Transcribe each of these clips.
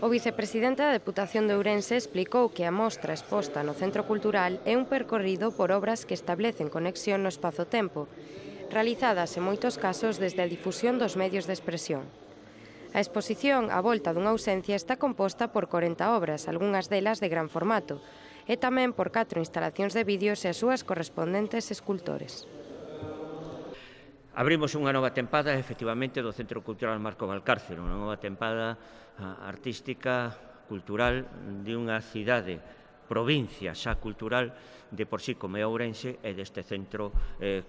O vicepresidente da Deputación de Ourense explicou que a mostra exposta no Centro Cultural é un percorrido por obras que establecen conexión no espazo-tempo, realizadas en moitos casos desde a difusión dos medios de expresión. A exposición A volta dunha ausencia está composta por 40 obras, algunhas delas de gran formato, e tamén por 4 instalacións de vídeos e as súas correspondentes escultores. Abrimos unha nova tempada, efectivamente, do Centro Cultural Marco Valcárcel, unha nova tempada artística, cultural, de unha cidade, provincia xa cultural, de por sí como é Ourense, e deste centro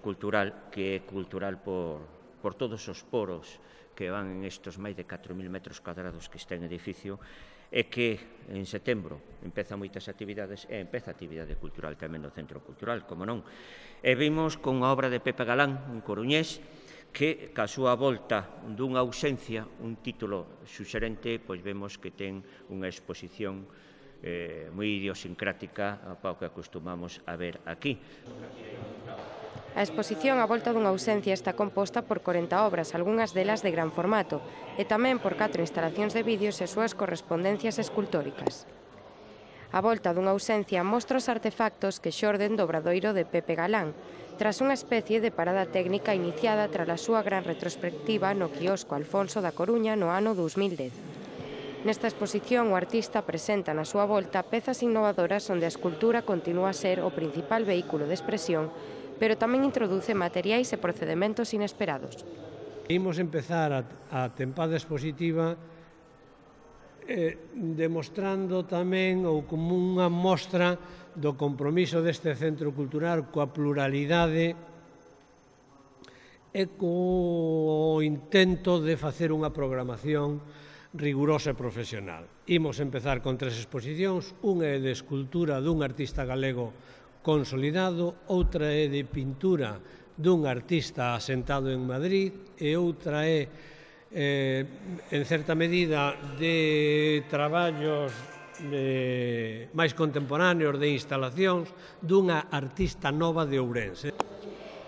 cultural, que é cultural por todos os poros que van en estes máis de 4.000 metros cuadrados que está en edificio, e que en setembro empeza moitas actividades e empeza a actividade cultural tamén no Centro Cultural, como non. E vimos con a obra de Pepe Galán, un coruñés, que, ca súa volta dunha ausencia, un título suxerente, pois vemos que ten unha exposición moi idiosincrática ao que acostumamos a ver aquí. A exposición A volta dunha ausencia está composta por 40 obras, algunhas delas de gran formato, e tamén por 4 instalacións de vídeos e súas correspondencias escultóricas. A volta dunha ausencia mostra os artefactos que xorden do obradoiro de Pepe Galán, tras unha especie de parada técnica iniciada tras a súa gran retrospectiva no quiosco Alfonso da Coruña no ano 2010. Nesta exposición, o artista presenta na súa volta pezas innovadoras onde a escultura continúa a ser o principal vehículo de expresión, pero tamén introduce materiais e procedementos inesperados. Imos empezar a tempada expositiva demostrando tamén ou como unha mostra do compromiso deste centro cultural coa pluralidade e co intento de facer unha programación rigurosa e profesional. Imos empezar con 3 exposicións, unha é de escultura dun artista galego consolidado, outra é de pintura dun artista asentado en Madrid e outra é, en certa medida, de traballos máis contemporáneos, de instalacións dunha artista nova de Ourense.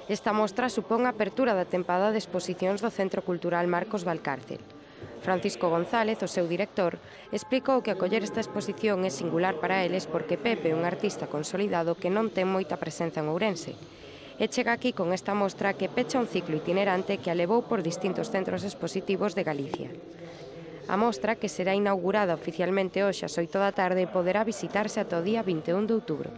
Esta mostra supón a apertura da tempada de exposicións do Centro Cultural Marcos Valcárcel. Francisco González, o seu director, explicou que acoller esta exposición é singular para eles porque Pepe é un artista consolidado que non ten moita presenza en Ourense. E chega aquí con esta mostra que pecha un ciclo itinerante que a levou por distintos centros expositivos de Galicia. A mostra, que será inaugurada oficialmente hoxe ás 8 da tarde, poderá visitarse ata o día 21 de outubro.